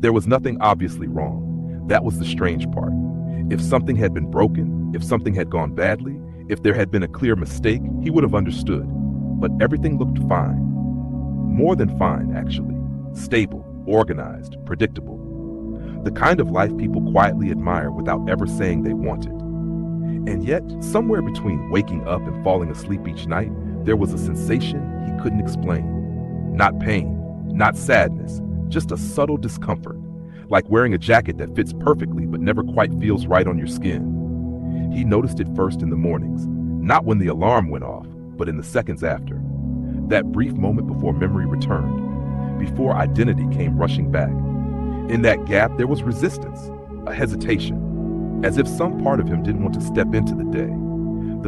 There was nothing obviously wrong. That was the strange part. If something had been broken, if something had gone badly, if there had been a clear mistake, he would have understood. But everything looked fine. More than fine, actually. Stable, organized, predictable. The kind of life people quietly admire without ever saying they want it. And yet, somewhere between waking up and falling asleep each night, there was a sensation he couldn't explain. Not pain, not sadness, just a subtle discomfort, like wearing a jacket that fits perfectly but never quite feels right on your skin. He noticed it first in the mornings, not when the alarm went off, but in the seconds after. That brief moment before memory returned, before identity came rushing back. In that gap, there was resistance, a hesitation, as if some part of him didn't want to step into the day.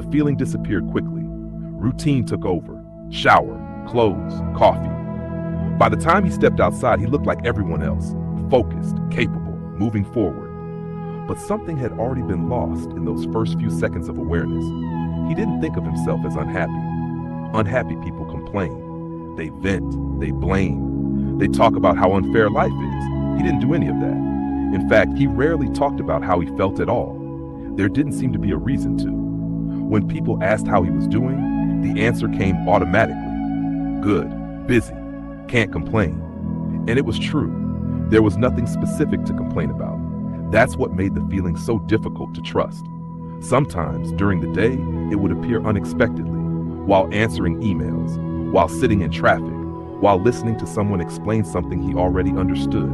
The feeling disappeared quickly. Routine took over. Shower, clothes, coffee. By the time he stepped outside, he looked like everyone else, focused, capable, moving forward. But something had already been lost in those first few seconds of awareness. He didn't think of himself as unhappy. Unhappy people complain. They vent. They blame. They talk about how unfair life is. He didn't do any of that. In fact, he rarely talked about how he felt at all. There didn't seem to be a reason to. When people asked how he was doing, the answer came automatically. Good, busy, can't complain. And it was true. There was nothing specific to complain about. That's what made the feeling so difficult to trust. Sometimes, during the day, it would appear unexpectedly, while answering emails, while sitting in traffic, while listening to someone explain something he already understood.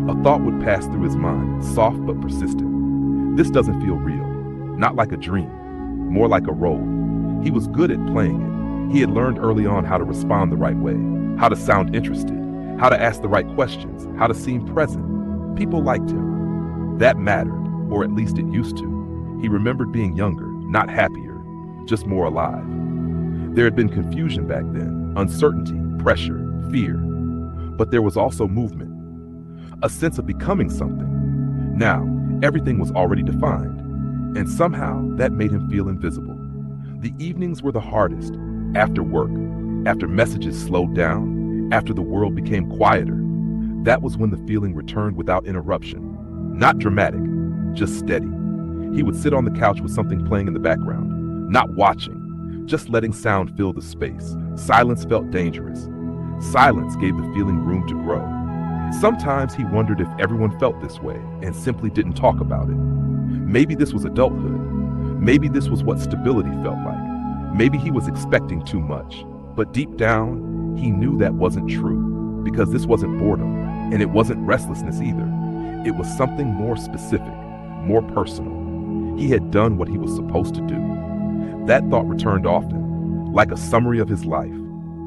A thought would pass through his mind, soft but persistent. This doesn't feel real, not like a dream, more like a role. He was good at playing it. He had learned early on how to respond the right way, how to sound interested, how to ask the right questions, how to seem present. People liked him. That mattered, or at least it used to. He remembered being younger, not happier, just more alive. There had been confusion back then, uncertainty, pressure, fear. But there was also movement, a sense of becoming something. Now, everything was already defined, and somehow that made him feel invisible. The evenings were the hardest, after work, after messages slowed down, after the world became quieter. That was when the feeling returned without interruption. Not dramatic, just steady. He would sit on the couch with something playing in the background, not watching, just letting sound fill the space. Silence felt dangerous. Silence gave the feeling room to grow. Sometimes he wondered if everyone felt this way and simply didn't talk about it. Maybe this was adulthood. Maybe this was what stability felt like. Maybe he was expecting too much. But deep down, he knew that wasn't true, because this wasn't boredom, and it wasn't restlessness either. It was something more specific, more personal. He had done what he was supposed to do. That thought returned often, like a summary of his life.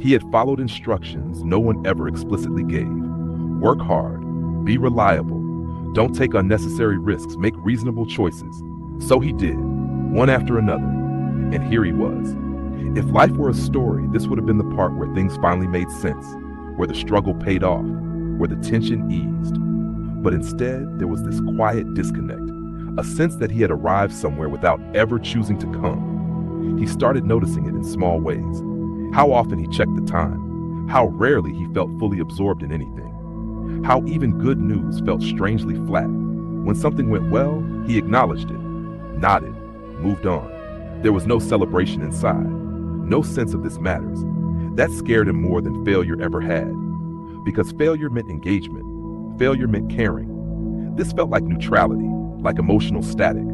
He had followed instructions no one ever explicitly gave. Work hard, be reliable, don't take unnecessary risks, make reasonable choices. So he did, one after another, and here he was. If life were a story, this would have been the part where things finally made sense, where the struggle paid off, where the tension eased. But instead, there was this quiet disconnect, a sense that he had arrived somewhere without ever choosing to come. He started noticing it in small ways. How often he checked the time, how rarely he felt fully absorbed in anything, how even good news felt strangely flat. When something went well, he acknowledged it, nodded, moved on. There was no celebration inside, no sense of this matters. That scared him more than failure ever had, because failure meant engagement, failure meant caring. This felt like neutrality, like emotional static.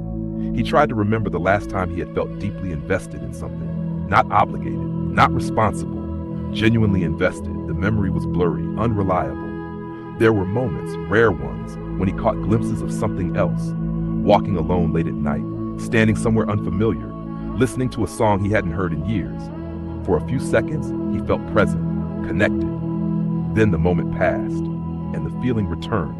He tried to remember the last time he had felt deeply invested in something, not obligated, not responsible, genuinely invested. The memory was blurry, unreliable. There were moments, rare ones, when he caught glimpses of something else, walking alone late at night, standing somewhere unfamiliar, listening to a song he hadn't heard in years. For a few seconds, he felt present, connected. Then the moment passed, and the feeling returned.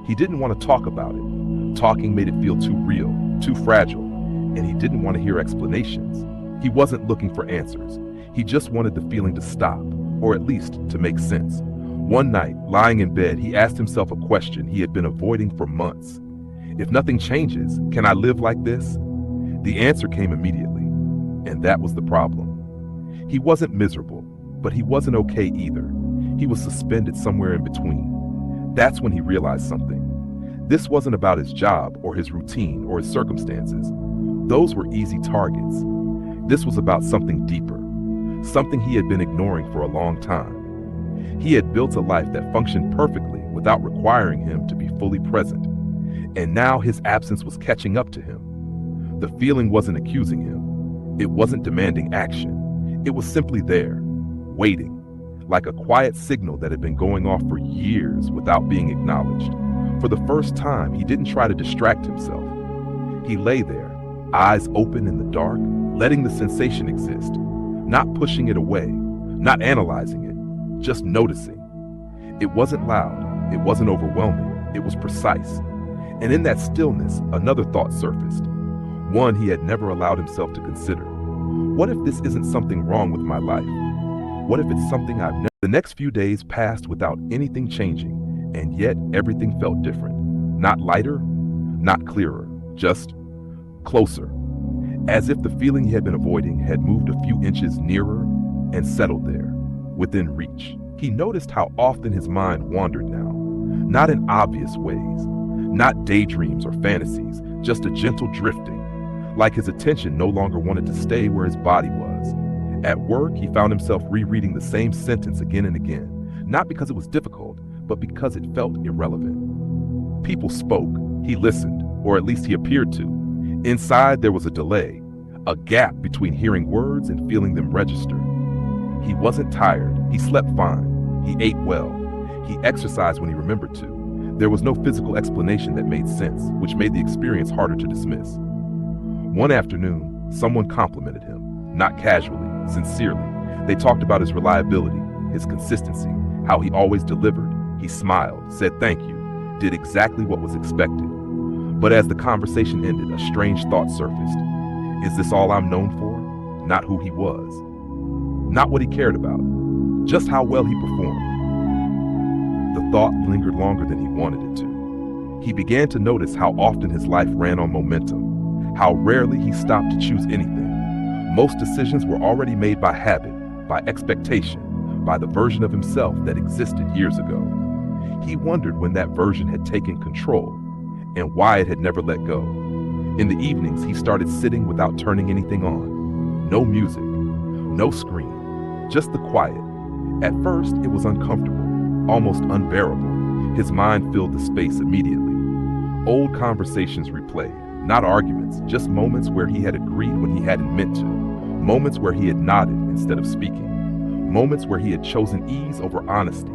He didn't want to talk about it. Talking made it feel too real, too fragile, and he didn't want to hear explanations. He wasn't looking for answers. He just wanted the feeling to stop, or at least to make sense. One night, lying in bed, he asked himself a question he had been avoiding for months. If nothing changes, can I live like this? The answer came immediately, and that was the problem. He wasn't miserable, but he wasn't okay either. He was suspended somewhere in between. That's when he realized something. This wasn't about his job or his routine or his circumstances. Those were easy targets. This was about something deeper, something he had been ignoring for a long time. He had built a life that functioned perfectly without requiring him to be fully present. And now his absence was catching up to him. The feeling wasn't accusing him. It wasn't demanding action. It was simply there, waiting, like a quiet signal that had been going off for years without being acknowledged. For the first time, he didn't try to distract himself. He lay there, eyes open in the dark, letting the sensation exist, not pushing it away, not analyzing it, just noticing. It wasn't loud, it wasn't overwhelming, it was precise. And in that stillness, another thought surfaced, one he had never allowed himself to consider. What if this isn't something wrong with my life? What if it's something I've never... The next few days passed without anything changing, and yet everything felt different. Not lighter, not clearer, just closer. As if the feeling he had been avoiding had moved a few inches nearer and settled there, within reach. He noticed how often his mind wandered now, not in obvious ways, not daydreams or fantasies, just a gentle drifting, like his attention no longer wanted to stay where his body was. At work, he found himself rereading the same sentence again and again, not because it was difficult, but because it felt irrelevant. People spoke, he listened, or at least he appeared to. Inside, there was a delay, a gap between hearing words and feeling them register. He wasn't tired, he slept fine, he ate well, he exercised when he remembered to. There was no physical explanation that made sense, which made the experience harder to dismiss. One afternoon, someone complimented him, not casually, sincerely. They talked about his reliability, his consistency, how he always delivered. He smiled, said thank you, did exactly what was expected. But as the conversation ended, a strange thought surfaced. Is this all I'm known for? Not who he was. Not what he cared about. Just how well he performed. The thought lingered longer than he wanted it to. He began to notice how often his life ran on momentum, how rarely he stopped to choose anything. Most decisions were already made by habit, by expectation, by the version of himself that existed years ago. He wondered when that version had taken control and why it had never let go. In the evenings, he started sitting without turning anything on. No music, no screen, just the quiet. At first, it was uncomfortable, almost unbearable. His mind filled the space immediately. Old conversations replayed, not arguments, just moments where he had agreed when he hadn't meant to, moments where he had nodded instead of speaking, moments where he had chosen ease over honesty.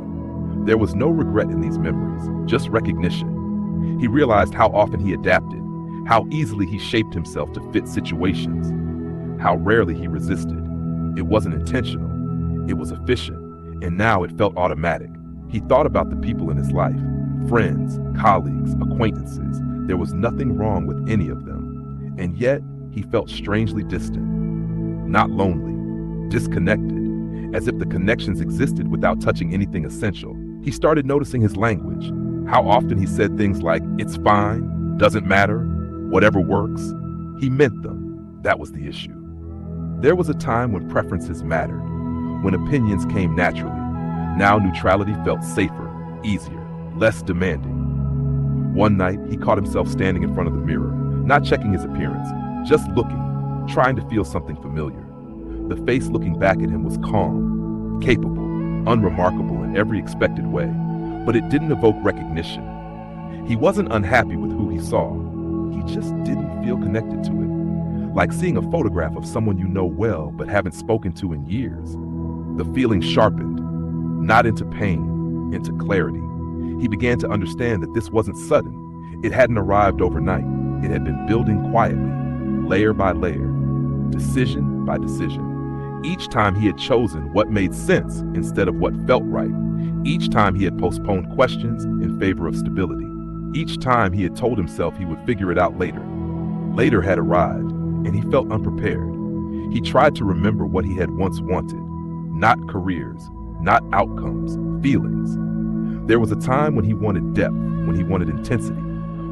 There was no regret in these memories, just recognition. He realized how often he adapted, how easily he shaped himself to fit situations, how rarely he resisted. It wasn't intentional, it was efficient, and now it felt automatic. He thought about the people in his life, friends, colleagues, acquaintances. There was nothing wrong with any of them, and yet he felt strangely distant, not lonely, disconnected, as if the connections existed without touching anything essential. He started noticing his language, how often he said things like, "It's fine," "doesn't matter," "whatever works." He meant them. That was the issue. There was a time when preferences mattered, when opinions came naturally. Now neutrality felt safer, easier, less demanding. One night, he caught himself standing in front of the mirror, not checking his appearance, just looking, trying to feel something familiar. The face looking back at him was calm, capable, unremarkable in every expected way, but it didn't evoke recognition. He wasn't unhappy with who he saw. He just didn't feel connected to it. Like seeing a photograph of someone you know well but haven't spoken to in years. The feeling sharpened, not into pain, into clarity. He began to understand that this wasn't sudden. It hadn't arrived overnight. It had been building quietly, layer by layer, decision by decision. Each time he had chosen what made sense instead of what felt right. Each time he had postponed questions in favor of stability. Each time he had told himself he would figure it out later. Later had arrived, and he felt unprepared. He tried to remember what he had once wanted. Not careers, not outcomes, feelings. There was a time when he wanted depth, when he wanted intensity,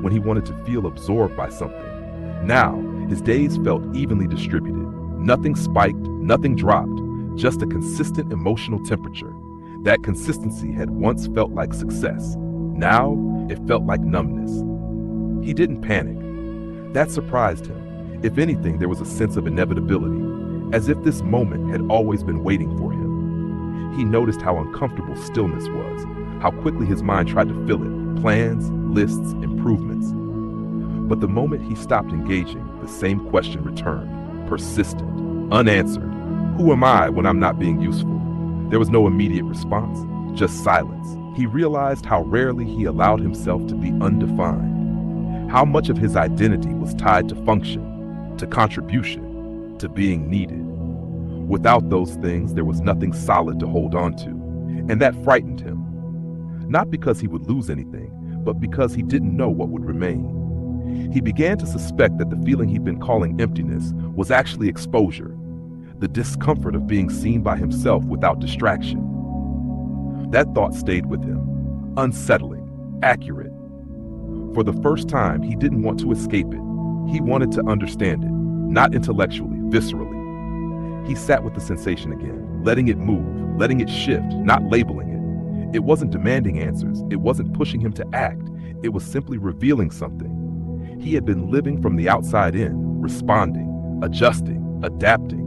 when he wanted to feel absorbed by something. Now, his days felt evenly distributed. Nothing spiked, nothing dropped, just a consistent emotional temperature. That consistency had once felt like success. Now, it felt like numbness. He didn't panic. That surprised him. If anything, there was a sense of inevitability, as if this moment had always been waiting for him. He noticed how uncomfortable stillness was, how quickly his mind tried to fill it, plans, lists, improvements. But the moment he stopped engaging, the same question returned, persistent, unanswered. Who am I when I'm not being useful? There was no immediate response, just silence. He realized how rarely he allowed himself to be undefined, how much of his identity was tied to function, to contribution, to being needed. Without those things, there was nothing solid to hold on to, and that frightened him. Not because he would lose anything, but because he didn't know what would remain. He began to suspect that the feeling he'd been calling emptiness was actually exposure, the discomfort of being seen by himself without distraction. That thought stayed with him, unsettling, accurate. For the first time, he didn't want to escape it. He wanted to understand it, not intellectually, viscerally. He sat with the sensation again, letting it move, letting it shift, not labeling it. It wasn't demanding answers. It wasn't pushing him to act. It was simply revealing something. He had been living from the outside in, responding, adjusting, adapting.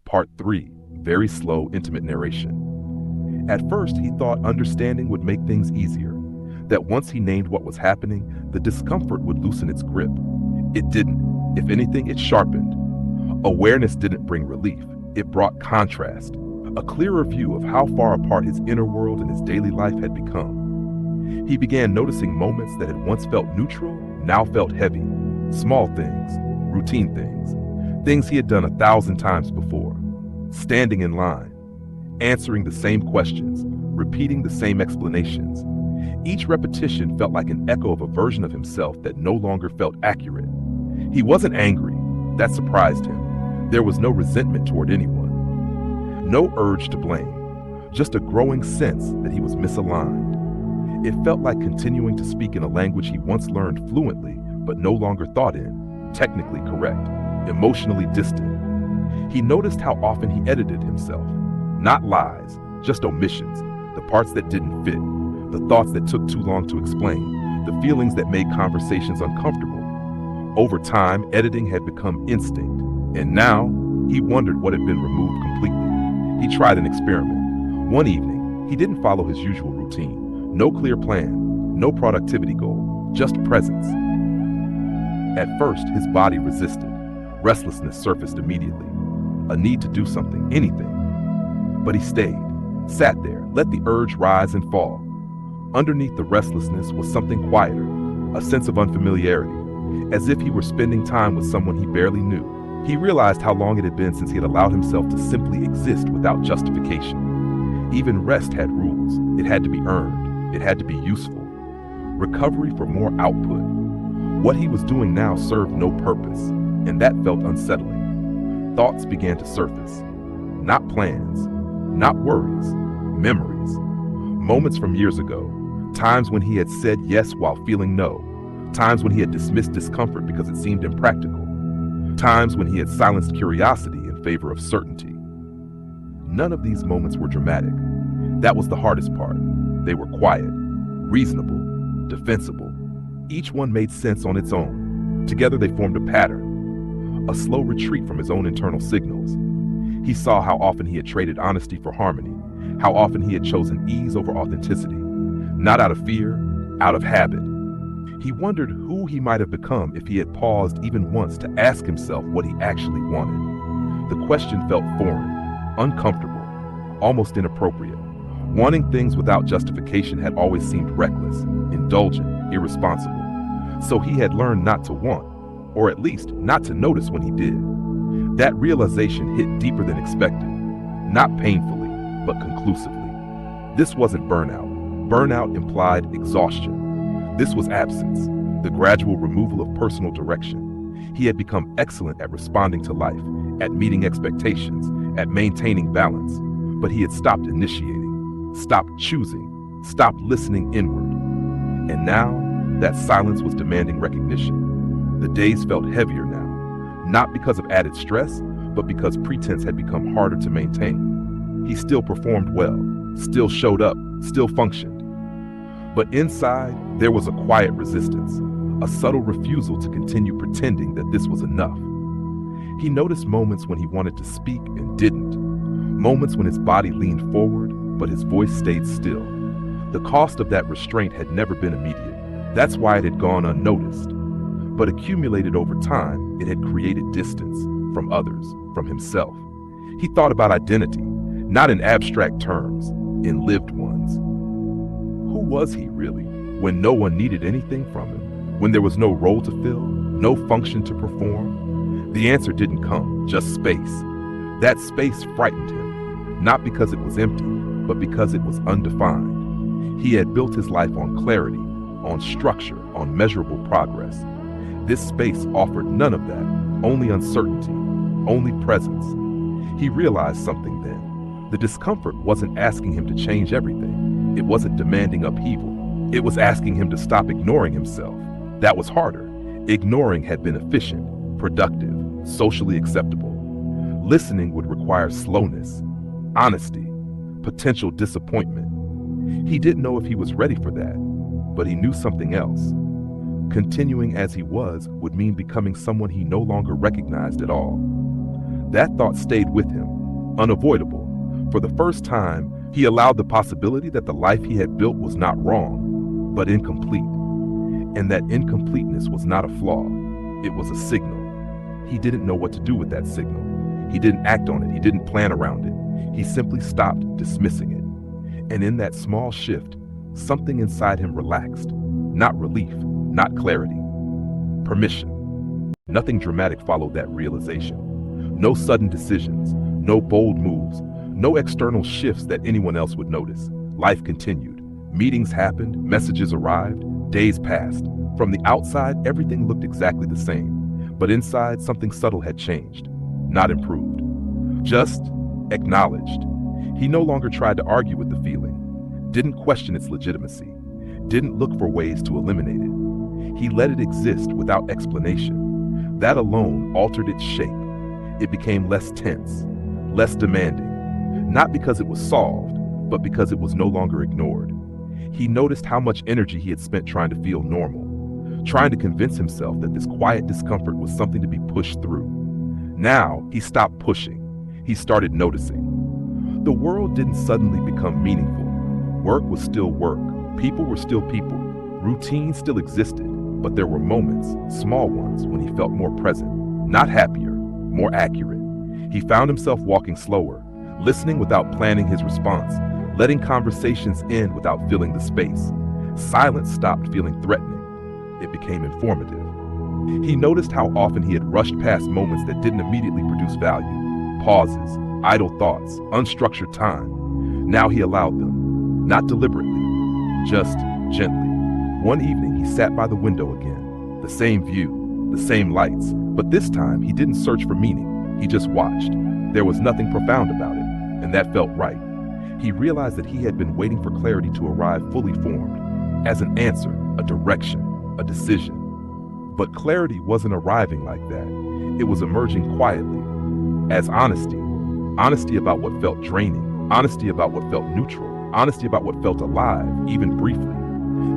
Part 3, very slow, intimate narration. At first, he thought understanding would make things easier, that once he named what was happening, the discomfort would loosen its grip. It didn't. If anything, it sharpened. Awareness didn't bring relief. It brought contrast, a clearer view of how far apart his inner world and his daily life had become. He began noticing moments that had once felt neutral, now felt heavy. Small things, routine things he had done 1,000 times before. Standing in line, answering the same questions, repeating the same explanations. Each repetition felt like an echo of a version of himself that no longer felt accurate. He wasn't angry. That surprised him. There was no resentment toward anyone. No urge to blame. Just a growing sense that he was misaligned. It felt like continuing to speak in a language he once learned fluently, but no longer thought in, technically correct, emotionally distant. He noticed how often he edited himself. Not lies, just omissions, the parts that didn't fit, the thoughts that took too long to explain, the feelings that made conversations uncomfortable. Over time, editing had become instinct, and now he wondered what had been removed completely. He tried an experiment. One evening, he didn't follow his usual routine. No clear plan, no productivity goal, just presence. At first, his body resisted. Restlessness surfaced immediately. A need to do something, anything. But he stayed, sat there, let the urge rise and fall. Underneath the restlessness was something quieter, a sense of unfamiliarity, as if he were spending time with someone he barely knew. He realized how long it had been since he had allowed himself to simply exist without justification. Even rest had rules. It had to be earned. It had to be useful. Recovery for more output. What he was doing now served no purpose, and that felt unsettling. Thoughts began to surface. Not plans, not worries, memories. Moments from years ago, times when he had said yes while feeling no, times when he had dismissed discomfort because it seemed impractical, times when he had silenced curiosity in favor of certainty. None of these moments were dramatic. That was the hardest part. They were quiet, reasonable, defensible. Each one made sense on its own. Together they formed a pattern, a slow retreat from his own internal signals. He saw how often he had traded honesty for harmony, how often he had chosen ease over authenticity, not out of fear, out of habit. He wondered who he might have become if he had paused even once to ask himself what he actually wanted. The question felt foreign, uncomfortable, almost inappropriate. Wanting things without justification had always seemed reckless, indulgent, irresponsible. So he had learned not to want, or at least not to notice when he did. That realization hit deeper than expected, not painfully, but conclusively. This wasn't burnout. Burnout implied exhaustion. This was absence, the gradual removal of personal direction. He had become excellent at responding to life, at meeting expectations, at maintaining balance, but he had stopped initiating, stopped choosing, stopped listening inward. And now, that silence was demanding recognition. The days felt heavier now, not because of added stress, but because pretense had become harder to maintain. He still performed well, still showed up, still functioned. But inside, there was a quiet resistance, a subtle refusal to continue pretending that this was enough. He noticed moments when he wanted to speak and didn't, moments when his body leaned forward, but his voice stayed still. The cost of that restraint had never been immediate. That's why it had gone unnoticed. But accumulated over time, it had created distance from others, from himself. He thought about identity, not in abstract terms, in lived ones. Who was he really, when no one needed anything from him, when there was no role to fill, no function to perform? The answer didn't come, just space. That space frightened him, not because it was empty, but because it was undefined. He had built his life on clarity, on structure, on measurable progress. This space offered none of that, only uncertainty, only presence. He realized something then. The discomfort wasn't asking him to change everything. It wasn't demanding upheaval. It was asking him to stop ignoring himself. That was harder. Ignoring had been efficient, productive, socially acceptable. Listening would require slowness, honesty, potential disappointment. He didn't know if he was ready for that, but he knew something else. Continuing as he was would mean becoming someone he no longer recognized at all. That thought stayed with him, unavoidable. For the first time, he allowed the possibility that the life he had built was not wrong, but incomplete. And that incompleteness was not a flaw, it was a signal. He didn't know what to do with that signal. He didn't act on it, he didn't plan around it. He simply stopped dismissing it. And in that small shift, something inside him relaxed. Not relief, not clarity. Permission. Nothing dramatic followed that realization. No sudden decisions, no bold moves, no external shifts that anyone else would notice. Life continued. Meetings happened, messages arrived, days passed. From the outside, everything looked exactly the same. But inside, something subtle had changed, not improved. Just acknowledged. He no longer tried to argue with the feeling, didn't question its legitimacy, didn't look for ways to eliminate it. He let it exist without explanation. That alone altered its shape. It became less tense, less demanding, not because it was solved, but because it was no longer ignored. He noticed how much energy he had spent trying to feel normal, trying to convince himself that this quiet discomfort was something to be pushed through. Now, he stopped pushing. He started noticing. The world didn't suddenly become meaningful. Work was still work. People were still people. Routine still existed, but there were moments, small ones, when he felt more present, not happier, more accurate. He found himself walking slower, listening without planning his response, letting conversations end without filling the space. Silence stopped feeling threatening. It became informative. He noticed how often he had rushed past moments that didn't immediately produce value. Pauses, idle thoughts, unstructured time. Now he allowed them, not deliberately, just gently. One evening he sat by the window again, the same view, the same lights, but this time he didn't search for meaning, he just watched. There was nothing profound about it, and that felt right. He realized that he had been waiting for clarity to arrive fully formed, as an answer, a direction, a decision. But clarity wasn't arriving like that. It was emerging quietly, as honesty. Honesty about what felt draining, honesty about what felt neutral, honesty about what felt alive, even briefly.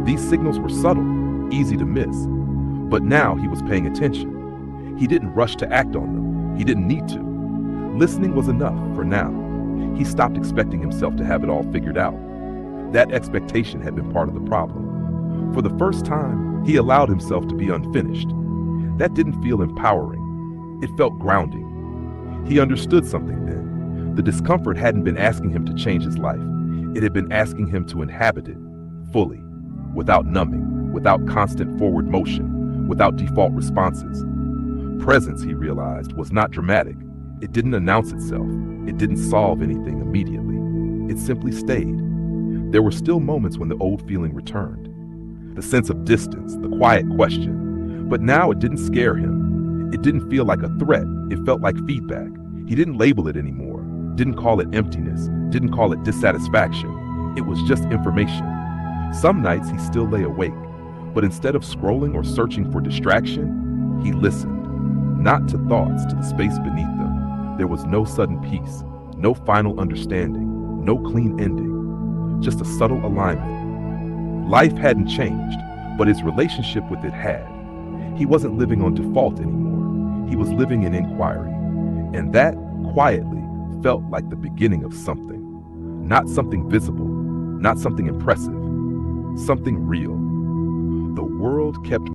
These signals were subtle, easy to miss, but now he was paying attention. He didn't rush to act on them. He didn't need to. Listening was enough for now. He stopped expecting himself to have it all figured out. That expectation had been part of the problem. For the first time, he allowed himself to be unfinished. That didn't feel empowering. It felt grounding. He understood something then. The discomfort hadn't been asking him to change his life. It had been asking him to inhabit it fully, without numbing. without constant forward motion, without default responses. Presence, he realized, was not dramatic. It didn't announce itself. It didn't solve anything immediately. It simply stayed. There were still moments when the old feeling returned. The sense of distance, the quiet question. But now it didn't scare him. It didn't feel like a threat. It felt like feedback. He didn't label it anymore. Didn't call it emptiness. Didn't call it dissatisfaction. It was just information. Some nights he still lay awake, but instead of scrolling or searching for distraction, he listened. Not to thoughts, to the space beneath them. There was no sudden peace, no final understanding, no clean ending, just a subtle alignment. Life hadn't changed, but his relationship with it had. He wasn't living on default anymore. He was living in inquiry. And that, quietly, felt like the beginning of something. Not something visible, not something impressive, something real. The world kept